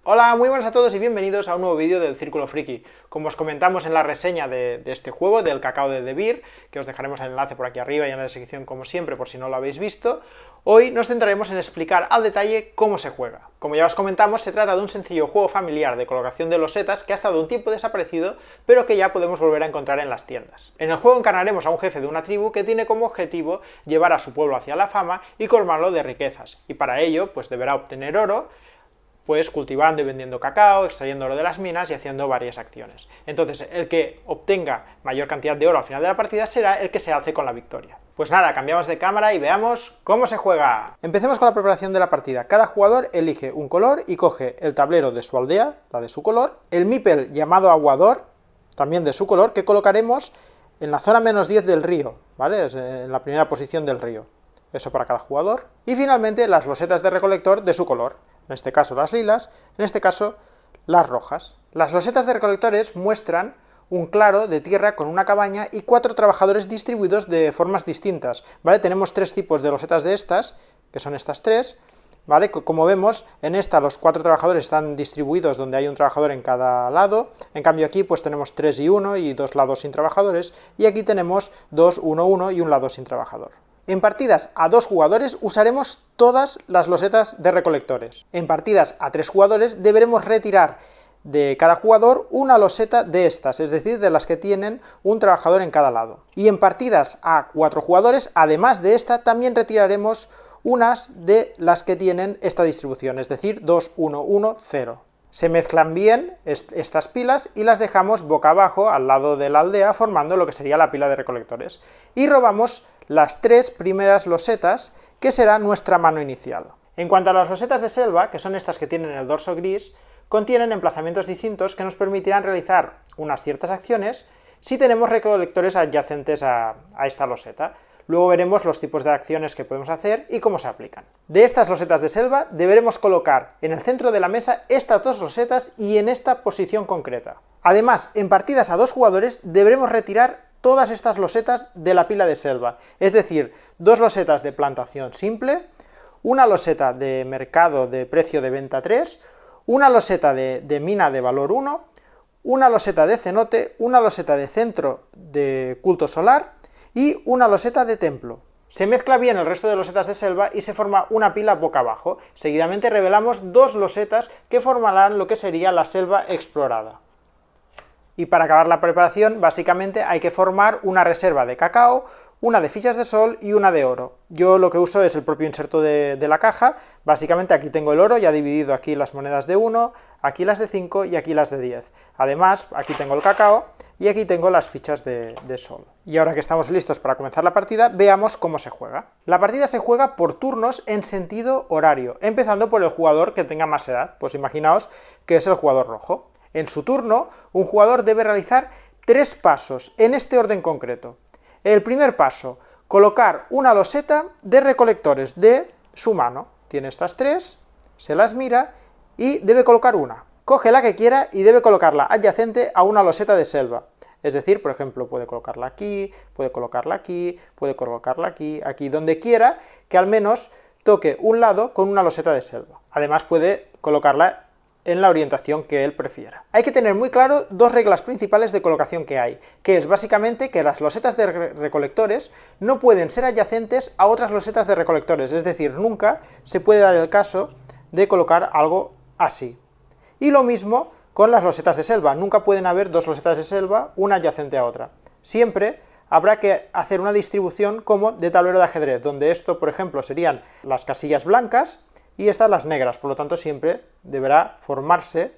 Hola, muy buenas a todos y bienvenidos a un nuevo vídeo del Círculo Friki. Como os comentamos en la reseña de este juego, del Cacao de The Beer, que os dejaremos el enlace por aquí arriba y en la descripción como siempre por si no lo habéis visto, hoy nos centraremos en explicar al detalle cómo se juega. Como ya os comentamos, se trata de un sencillo juego familiar de colocación de losetas que ha estado un tiempo desaparecido, pero que ya podemos volver a encontrar en las tiendas. En el juego encarnaremos a un jefe de una tribu que tiene como objetivo llevar a su pueblo hacia la fama y colmarlo de riquezas, y para ello pues deberá obtener oro, pues cultivando y vendiendo cacao, extrayendo oro de las minas y haciendo varias acciones. Entonces, el que obtenga mayor cantidad de oro al final de la partida será el que se alce con la victoria. Pues nada, cambiamos de cámara y veamos cómo se juega. Empecemos con la preparación de la partida. Cada jugador elige un color y coge el tablero de su aldea, la de su color, el meeple llamado aguador, también de su color, que colocaremos en la zona -10 del río, ¿vale? Es en la primera posición del río. Eso para cada jugador. Y finalmente las losetas de recolector de su color. En este caso las lilas, en este caso las rojas. Las losetas de recolectores muestran un claro de tierra con una cabaña y 4 trabajadores distribuidos de formas distintas, ¿vale? Tenemos 3 tipos de losetas de estas, que son estas 3, ¿vale? Como vemos, en esta los 4 trabajadores están distribuidos donde hay un trabajador en cada lado, en cambio aquí pues tenemos 3 y 1 y 2 lados sin trabajadores, y aquí tenemos 2, 1, 1 y un lado sin trabajador. En partidas a 2 jugadores usaremos todas las losetas de recolectores. En partidas a 3 jugadores deberemos retirar de cada jugador una loseta de estas, es decir, de las que tienen un trabajador en cada lado. Y en partidas a 4 jugadores, además de esta, también retiraremos unas de las que tienen esta distribución, es decir, 2, 1, 1, 0. Se mezclan bien estas pilas y las dejamos boca abajo al lado de la aldea, formando lo que sería la pila de recolectores. Y robamos las 3 primeras losetas, que será nuestra mano inicial. En cuanto a las losetas de selva, que son estas que tienen el dorso gris, contienen emplazamientos distintos que nos permitirán realizar unas ciertas acciones si tenemos recolectores adyacentes a esta loseta. Luego veremos los tipos de acciones que podemos hacer y cómo se aplican. De estas losetas de selva deberemos colocar en el centro de la mesa estas 2 losetas y en esta posición concreta. Además, en partidas a 2 jugadores deberemos retirar todas estas losetas de la pila de selva, es decir, 2 losetas de plantación simple, una loseta de mercado de precio de venta 3, una loseta de mina de valor 1, una loseta de cenote, una loseta de centro de culto solar y una loseta de templo. Se mezcla bien el resto de losetas de selva y se forma una pila boca abajo. Seguidamente revelamos 2 losetas que formarán lo que sería la selva explorada. Y para acabar la preparación, básicamente hay que formar una reserva de cacao, una de fichas de sol y una de oro. Yo lo que uso es el propio inserto de la caja. Básicamente aquí tengo el oro ya dividido, aquí las monedas de 1, aquí las de 5 y aquí las de 10. Además, aquí tengo el cacao y aquí tengo las fichas de sol. Y ahora que estamos listos para comenzar la partida, veamos cómo se juega. La partida se juega por turnos en sentido horario, empezando por el jugador que tenga más edad. Pues imaginaos que es el jugador rojo. En su turno, un jugador debe realizar 3 pasos, en este orden concreto. El primer paso, colocar una loseta de recolectores de su mano. Tiene estas 3, se las mira y debe colocar una. Coge la que quiera y debe colocarla adyacente a una loseta de selva. Es decir, por ejemplo, puede colocarla aquí, puede colocarla aquí, puede colocarla aquí, aquí, donde quiera, que al menos toque un lado con una loseta de selva. Además puede colocarla en la orientación que él prefiera. Hay que tener muy claro 2 reglas principales de colocación que hay, que es básicamente que las losetas de recolectores no pueden ser adyacentes a otras losetas de recolectores, es decir, nunca se puede dar el caso de colocar algo así. Y lo mismo con las losetas de selva, nunca pueden haber 2 losetas de selva, una adyacente a otra. Siempre habrá que hacer una distribución como de tablero de ajedrez, donde esto, por ejemplo, serían las casillas blancas, y estas las negras, por lo tanto siempre deberá formarse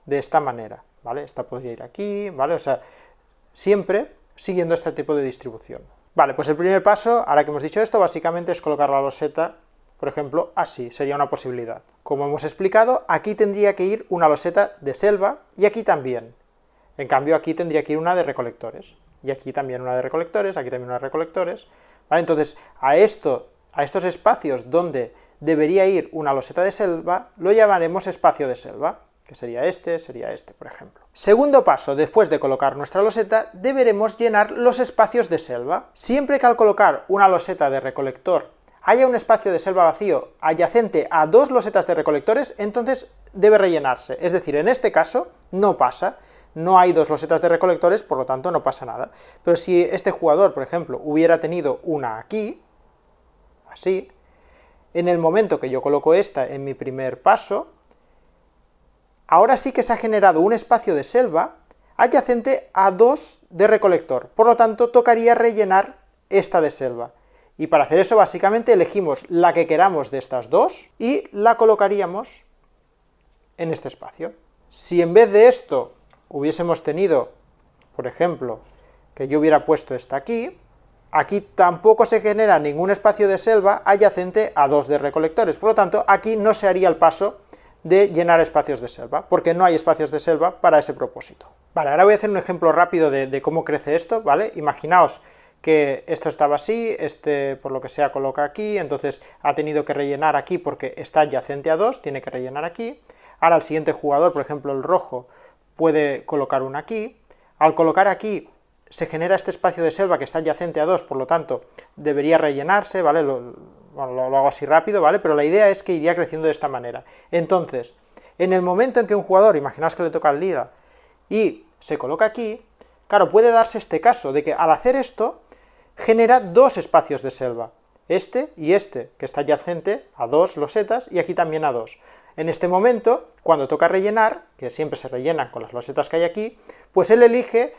de esta manera, ¿vale? Esta podría ir aquí, ¿vale? O sea, siempre siguiendo este tipo de distribución. Vale, pues el primer paso, ahora que hemos dicho esto, básicamente es colocar la loseta, por ejemplo, así, sería una posibilidad. Como hemos explicado, aquí tendría que ir una loseta de selva, y aquí también. En cambio, aquí tendría que ir una de recolectores, y aquí también una de recolectores, aquí también una de recolectores, ¿vale? Entonces, a estos espacios donde debería ir una loseta de selva, lo llamaremos espacio de selva, que sería este, por ejemplo. Segundo paso, después de colocar nuestra loseta, deberemos llenar los espacios de selva. Siempre que al colocar una loseta de recolector haya un espacio de selva vacío adyacente a 2 losetas de recolectores, entonces debe rellenarse. Es decir, en este caso no pasa, no hay 2 losetas de recolectores, por lo tanto no pasa nada. Pero si este jugador, por ejemplo, hubiera tenido una aquí, así, en el momento que yo coloco esta en mi primer paso, ahora sí que se ha generado un espacio de selva adyacente a 2 de recolector, por lo tanto tocaría rellenar esta de selva. Y para hacer eso básicamente elegimos la que queramos de estas 2 y la colocaríamos en este espacio. Si en vez de esto hubiésemos tenido, por ejemplo, que yo hubiera puesto esta aquí, aquí tampoco se genera ningún espacio de selva adyacente a 2 de recolectores, por lo tanto aquí no se haría el paso de llenar espacios de selva, porque no hay espacios de selva para ese propósito. Vale, ahora voy a hacer un ejemplo rápido de cómo crece esto, ¿vale? Imaginaos que esto estaba así, este por lo que sea coloca aquí, entonces ha tenido que rellenar aquí porque está adyacente a 2, tiene que rellenar aquí. Ahora el siguiente jugador, por ejemplo el rojo, puede colocar una aquí. Al colocar aquí se genera este espacio de selva que está adyacente a 2, por lo tanto debería rellenarse, ¿vale? Lo hago así rápido, ¿vale? Pero la idea es que iría creciendo de esta manera. Entonces, en el momento en que un jugador, imaginaos que le toca al lila, y se coloca aquí, claro, puede darse este caso de que al hacer esto, genera 2 espacios de selva, este y este, que está adyacente a 2 losetas, y aquí también a 2. En este momento, cuando toca rellenar, que siempre se rellenan con las losetas que hay aquí, pues él elige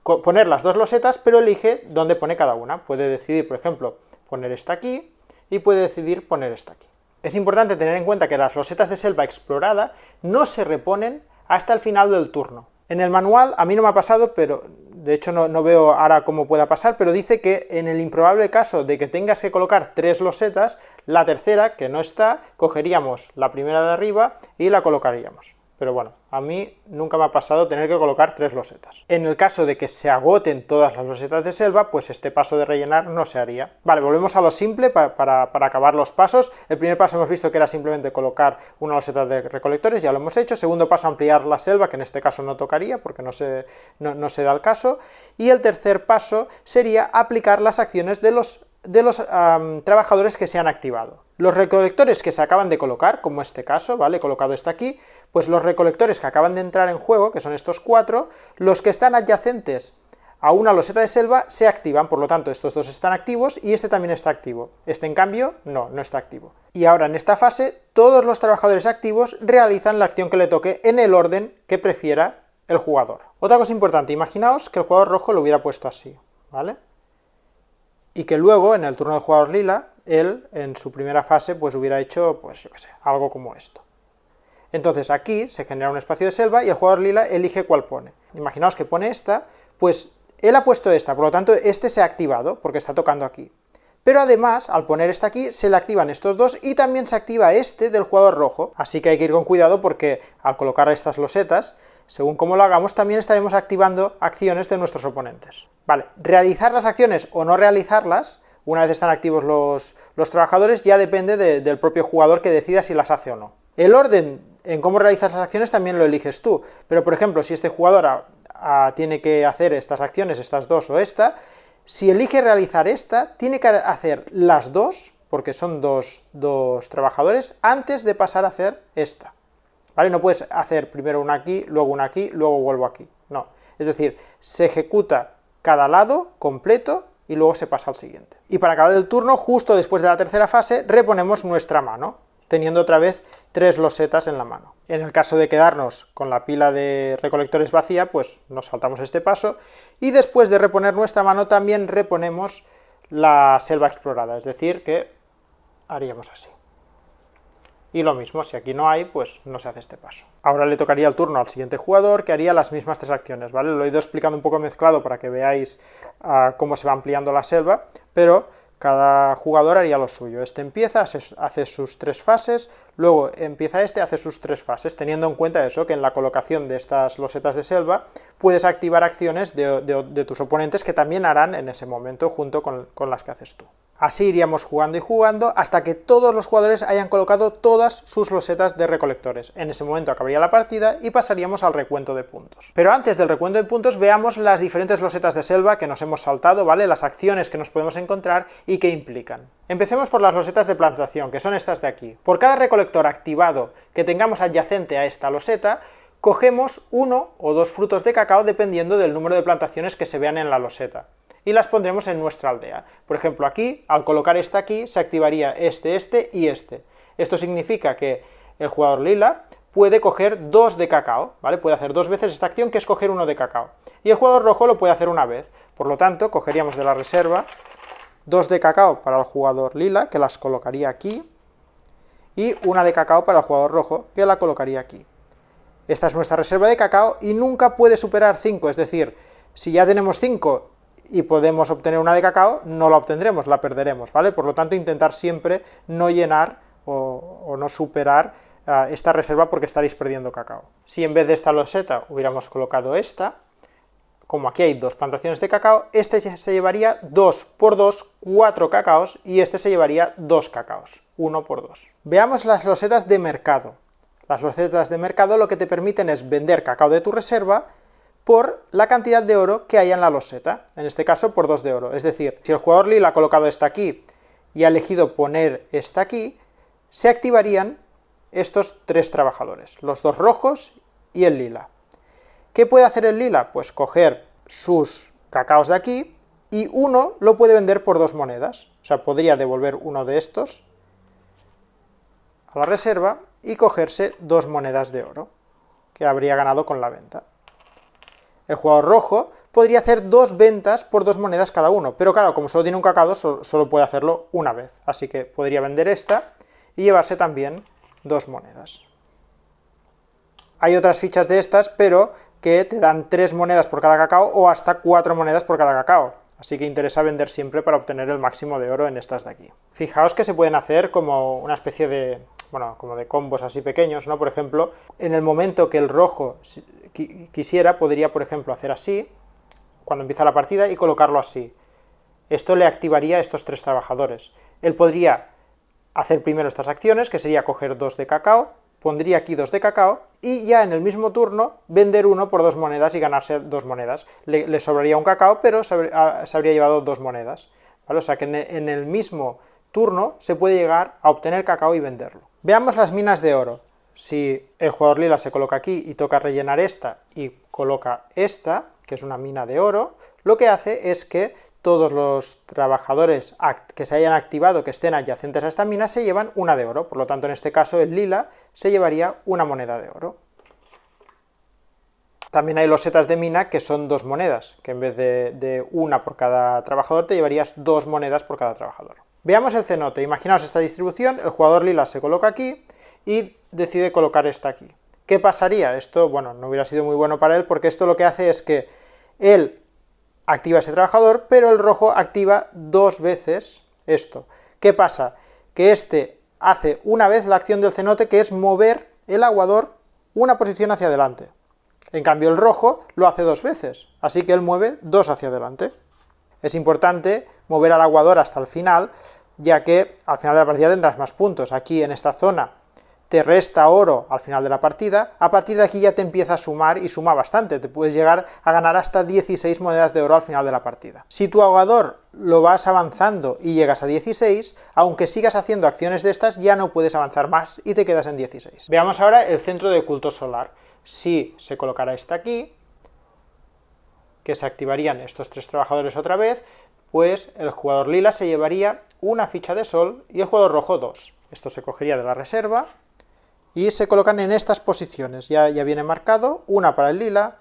poner las 2 losetas, pero elige dónde pone cada una. Puede decidir, por ejemplo, poner esta aquí, y puede decidir poner esta aquí. Es importante tener en cuenta que las losetas de selva explorada no se reponen hasta el final del turno. En el manual, a mí no me ha pasado, pero de hecho no veo ahora cómo pueda pasar, pero dice que en el improbable caso de que tengas que colocar 3 losetas, la tercera, que no está, cogeríamos la primera de arriba y la colocaríamos. Pero bueno, a mí nunca me ha pasado tener que colocar 3 losetas. En el caso de que se agoten todas las losetas de selva, pues este paso de rellenar no se haría. Vale, volvemos a lo simple para acabar los pasos. El primer paso hemos visto que era simplemente colocar una loseta de recolectores, ya lo hemos hecho. Segundo paso, ampliar la selva, que en este caso no tocaría, porque no se da el caso. Y el tercer paso sería aplicar las acciones de los trabajadores que se han activado. Los recolectores que se acaban de colocar, como este caso, ¿vale? He colocado esta aquí, pues los recolectores que acaban de entrar en juego, que son estos 4, los que están adyacentes a una loseta de selva se activan, por lo tanto estos 2 están activos y este también está activo. Este en cambio, no está activo. Y ahora en esta fase, todos los trabajadores activos realizan la acción que le toque en el orden que prefiera el jugador. Otra cosa importante, imaginaos que el jugador rojo lo hubiera puesto así, ¿vale? Y que luego, en el turno del jugador lila, él, en su primera fase, pues hubiera hecho, pues yo qué sé, algo como esto. Entonces aquí se genera un espacio de selva y el jugador lila elige cuál pone. Imaginaos que pone esta, pues él ha puesto esta, por lo tanto este se ha activado, porque está tocando aquí. Pero además, al poner esta aquí, se le activan estos 2 y también se activa este del jugador rojo. Así que hay que ir con cuidado porque al colocar estas losetas, según cómo lo hagamos, también estaremos activando acciones de nuestros oponentes. Vale, realizar las acciones o no realizarlas, una vez están activos los trabajadores, ya depende del propio jugador que decida si las hace o no. El orden en cómo realizas las acciones también lo eliges tú, pero por ejemplo, si este jugador tiene que hacer estas acciones, estas 2 o esta, si elige realizar esta, tiene que hacer las 2, porque son dos trabajadores, antes de pasar a hacer esta. ¿Vale? No puedes hacer primero una aquí, luego vuelvo aquí. No. Es decir, se ejecuta cada lado completo y luego se pasa al siguiente. Y para acabar el turno, justo después de la tercera fase, reponemos nuestra mano, teniendo otra vez 3 losetas en la mano. En el caso de quedarnos con la pila de recolectores vacía, pues nos saltamos este paso, y después de reponer nuestra mano también reponemos la selva explorada, es decir, que haríamos así. Y lo mismo, si aquí no hay, pues no se hace este paso. Ahora le tocaría el turno al siguiente jugador, que haría las mismas 3 acciones, ¿vale? Lo he ido explicando un poco mezclado para que veáis cómo se va ampliando la selva, pero cada jugador haría lo suyo. Este empieza, hace sus 3 fases, luego empieza este, hace sus 3 fases, teniendo en cuenta eso, que en la colocación de estas losetas de selva puedes activar acciones de tus oponentes que también harán en ese momento junto con las que haces tú. Así iríamos jugando y jugando hasta que todos los jugadores hayan colocado todas sus losetas de recolectores. En ese momento acabaría la partida y pasaríamos al recuento de puntos. Pero antes del recuento de puntos veamos las diferentes losetas de selva que nos hemos saltado, ¿vale? Las acciones que nos podemos encontrar y qué implican. Empecemos por las losetas de plantación, que son estas de aquí. Por cada recolector activado que tengamos adyacente a esta loseta, cogemos 1 o 2 frutos de cacao dependiendo del número de plantaciones que se vean en la loseta, y las pondremos en nuestra aldea. Por ejemplo, aquí, al colocar esta aquí, se activaría este y este. Esto significa que el jugador lila puede coger 2 de cacao, ¿vale? Puede hacer 2 veces esta acción, que es coger 1 de cacao. Y el jugador rojo lo puede hacer una vez. Por lo tanto, cogeríamos de la reserva 2 de cacao para el jugador lila, que las colocaría aquí, y 1 de cacao para el jugador rojo, que la colocaría aquí. Esta es nuestra reserva de cacao y nunca puede superar 5, es decir, si ya tenemos 5 y podemos obtener 1 de cacao, no la obtendremos, la perderemos, ¿vale? Por lo tanto, intentar siempre no llenar o no superar esta reserva, porque estaréis perdiendo cacao. Si en vez de esta loseta hubiéramos colocado esta, como aquí hay 2 plantaciones de cacao, este se llevaría 2 por 2, 4 cacaos, y este se llevaría 2 cacaos, 1 por 2. Veamos las losetas de mercado. Las losetas de mercado lo que te permiten es vender cacao de tu reserva por la cantidad de oro que haya en la loseta, en este caso por 2 de oro. Es decir, si el jugador lila ha colocado esta aquí y ha elegido poner esta aquí, se activarían estos 3 trabajadores, los 2 rojos y el lila. ¿Qué puede hacer el lila? Pues coger sus cacaos de aquí y uno lo puede vender por 2 monedas. O sea, podría devolver uno de estos a la reserva y cogerse 2 monedas de oro, que habría ganado con la venta. El jugador rojo podría hacer 2 ventas por 2 monedas cada uno, pero claro, como solo tiene un cacao, solo puede hacerlo una vez, así que podría vender esta y llevarse también 2 monedas. Hay otras fichas de estas, pero que te dan 3 monedas por cada cacao o hasta 4 monedas por cada cacao, así que interesa vender siempre para obtener el máximo de oro en estas de aquí. Fijaos que se pueden hacer como una especie de, bueno, como de combos así pequeños, ¿no? Por ejemplo, en el momento que el rojo quisiera, podría, por ejemplo, hacer así, cuando empieza la partida, y colocarlo así. Esto le activaría a estos 3 trabajadores. Él podría hacer primero estas acciones, que sería coger 2 de cacao, pondría aquí 2 de cacao, y ya en el mismo turno vender 1 por 2 monedas y ganarse 2 monedas. Le sobraría un cacao, pero se habría llevado 2 monedas, ¿vale? O sea que en el mismo turno se puede llegar a obtener cacao y venderlo. Veamos las minas de oro. Si el jugador lila se coloca aquí y toca rellenar esta y coloca esta, que es una mina de oro, lo que hace es que todos los trabajadores que se hayan activado, que estén adyacentes a esta mina, se llevan 1 de oro. Por lo tanto, en este caso, el lila se llevaría 1 moneda de oro. También hay losetas de mina que son 2 monedas, que en vez de 1 por cada trabajador, te llevarías 2 monedas por cada trabajador. Veamos el cenote. Imaginaos esta distribución, el jugador lila se coloca aquí y decide colocar esta aquí. ¿Qué pasaría? Esto, bueno, no hubiera sido muy bueno para él, porque esto lo que hace es que él activa ese trabajador, pero el rojo activa 2 veces esto. ¿Qué pasa? Que este hace una vez la acción del cenote, que es mover el aguador una posición hacia adelante. En cambio el rojo lo hace 2 veces, así que él mueve 2 hacia adelante. Es importante mover al aguador hasta el final, ya que al final de la partida tendrás más puntos. Aquí en esta zona te resta oro al final de la partida, a partir de aquí ya te empieza a sumar y suma bastante, te puedes llegar a ganar hasta 16 monedas de oro al final de la partida. Si tu aguador lo vas avanzando y llegas a 16, aunque sigas haciendo acciones de estas, ya no puedes avanzar más y te quedas en 16. Veamos ahora el centro de culto solar. Si se colocara esta aquí, que se activarían estos 3 trabajadores otra vez, pues el jugador lila se llevaría 1 ficha de sol y el jugador rojo 2. Esto se cogería de la reserva y se colocan en estas posiciones. Ya viene marcado, 1 para el lila,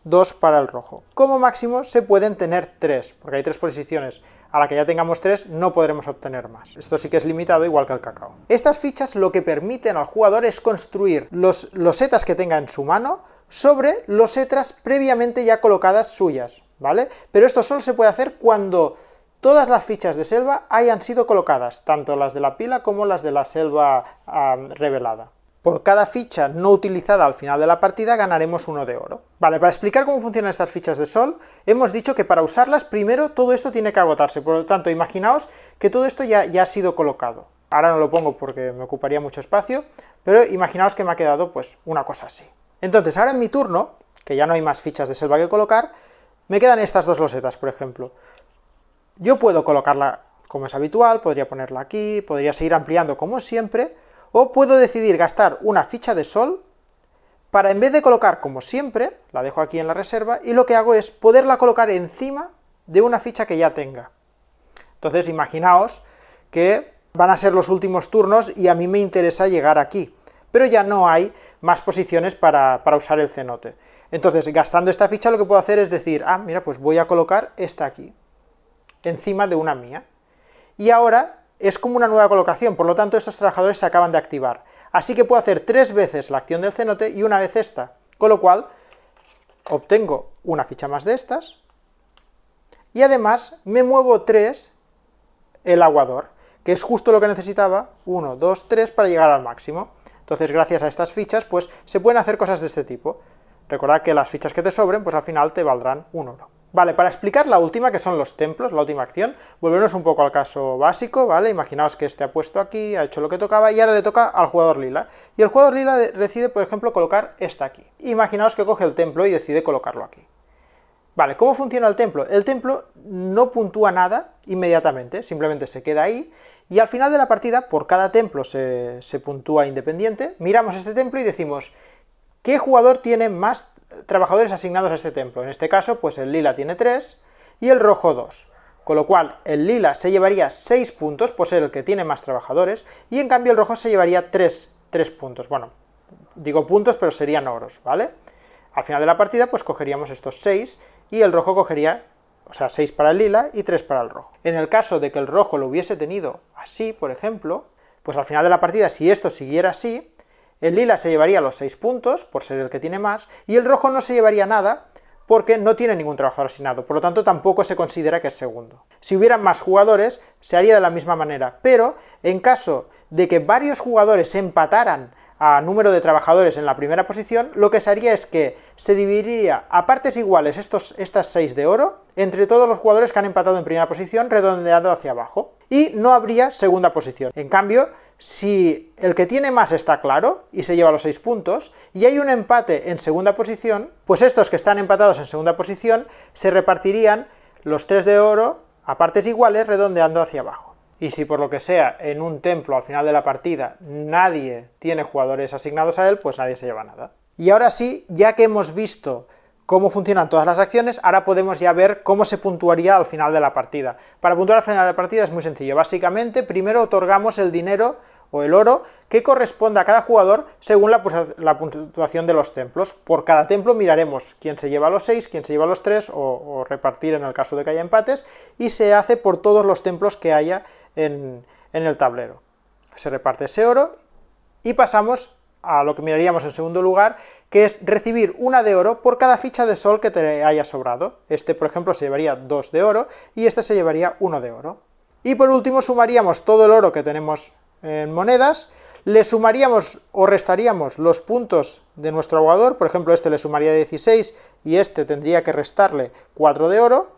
2 para el rojo. Como máximo se pueden tener 3, porque hay 3 posiciones. A la que ya tengamos 3 no podremos obtener más. Esto sí que es limitado, igual que el cacao. Estas fichas lo que permiten al jugador es construir los losetas que tenga en su mano sobre losetas previamente ya colocadas suyas, ¿vale? Pero esto solo se puede hacer cuando todas las fichas de selva hayan sido colocadas, tanto las de la pila como las de la selva revelada. por cada ficha no utilizada al final de la partida ganaremos 1 de oro. Vale, para explicar cómo funcionan estas fichas de sol, hemos dicho que para usarlas primero todo esto tiene que agotarse, por lo tanto imaginaos que todo esto ya ha sido colocado. Ahora no lo pongo porque me ocuparía mucho espacio, pero imaginaos que me ha quedado pues una cosa así. Entonces ahora en mi turno, que ya no hay más fichas de selva que colocar, me quedan estas dos losetas, por ejemplo. Yo puedo colocarla como es habitual, podría ponerla aquí, podría seguir ampliando como siempre, o puedo decidir gastar una ficha de sol para, en vez de colocar como siempre, la dejo aquí en la reserva, y lo que hago es poderla colocar encima de una ficha que ya tenga. Entonces imaginaos que van a ser los últimos turnos y a mí me interesa llegar aquí, pero ya no hay más posiciones para usar el cenote. Entonces, gastando esta ficha lo que puedo hacer es decir, ah, mira, pues voy a colocar esta aquí, encima de una mía. Y ahora es como una nueva colocación, por lo tanto estos trabajadores se acaban de activar. Así que puedo hacer 3 veces la acción del cenote y una vez esta, con lo cual obtengo una ficha más de estas, y además me muevo 3 el aguador, que es justo lo que necesitaba, 1, 2, 3, para llegar al máximo. Entonces gracias a estas fichas pues se pueden hacer cosas de este tipo. Recordad que las fichas que te sobren pues al final te valdrán 1 oro. Vale, para explicar la última, que son los templos, la última acción, volvemos un poco al caso básico, ¿vale? Imaginaos que este ha puesto aquí, ha hecho lo que tocaba, y ahora le toca al jugador lila. Y el jugador lila decide, por ejemplo, colocar esta aquí. Imaginaos que coge el templo y decide colocarlo aquí. Vale, ¿cómo funciona el templo? El templo no puntúa nada inmediatamente, simplemente se queda ahí, y al final de la partida, por cada templo se puntúa independiente, miramos este templo y decimos, ¿qué jugador tiene más trabajadores asignados a este templo? En este caso, pues el lila tiene 3 y el rojo 2, con lo cual el lila se llevaría 6 puntos por ser el que tiene más trabajadores, y en cambio el rojo se llevaría 3 puntos. Bueno, digo puntos, pero serían oros, ¿vale? Al final de la partida, pues cogeríamos estos 6, y el rojo cogería, o sea, 6 para el lila y 3 para el rojo. En el caso de que el rojo lo hubiese tenido así, por ejemplo, pues al final de la partida, si esto siguiera así, el lila se llevaría los 6 puntos, por ser el que tiene más, y el rojo no se llevaría nada, porque no tiene ningún trabajador asignado, por lo tanto tampoco se considera que es segundo. Si hubieran más jugadores, se haría de la misma manera, pero en caso de que varios jugadores empataran a número de trabajadores en la primera posición, lo que se haría es que se dividiría a partes iguales estas 6 de oro entre todos los jugadores que han empatado en primera posición, redondeado hacia abajo, y no habría segunda posición. En cambio, si el que tiene más está claro y se lleva los 6 puntos, y hay un empate en segunda posición, pues estos que están empatados en segunda posición se repartirían los 3 de oro a partes iguales, redondeando hacia abajo. Y si por lo que sea en un templo al final de la partida nadie tiene jugadores asignados a él, pues nadie se lleva nada. Y ahora sí, ya que hemos visto cómo funcionan todas las acciones, ahora podemos ya ver cómo se puntuaría al final de la partida. Para puntuar al final de la partida es muy sencillo. Básicamente, primero otorgamos el dinero o el oro que corresponde a cada jugador según la puntuación de los templos. Por cada templo miraremos quién se lleva los 6, quién se lleva los 3, o repartir en el caso de que haya empates, y se hace por todos los templos que haya en el tablero. Se reparte ese oro, y pasamos a lo que miraríamos en segundo lugar, que es recibir 1 de oro por cada ficha de sol que te haya sobrado. Este, por ejemplo, se llevaría 2 de oro, y este se llevaría 1 de oro. Y por último sumaríamos todo el oro que tenemos en monedas, le sumaríamos o restaríamos los puntos de nuestro aguador, por ejemplo este le sumaría 16 y este tendría que restarle 4 de oro,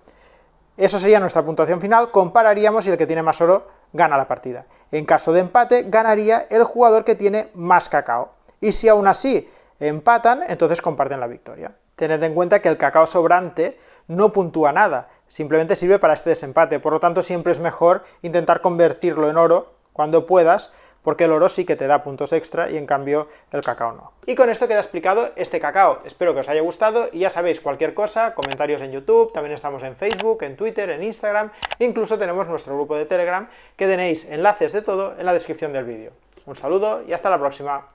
eso sería nuestra puntuación final, compararíamos y el que tiene más oro gana la partida. En caso de empate ganaría el jugador que tiene más cacao, y si aún así empatan, entonces comparten la victoria. Tened en cuenta que el cacao sobrante no puntúa nada, simplemente sirve para este desempate, por lo tanto siempre es mejor intentar convertirlo en oro cuando puedas, porque el oro sí que te da puntos extra y en cambio el cacao no. Y con esto queda explicado este cacao. Espero que os haya gustado y ya sabéis, cualquier cosa, comentarios en YouTube, también estamos en Facebook, en Twitter, en Instagram, e incluso tenemos nuestro grupo de Telegram, que tenéis enlaces de todo en la descripción del vídeo. Un saludo y hasta la próxima.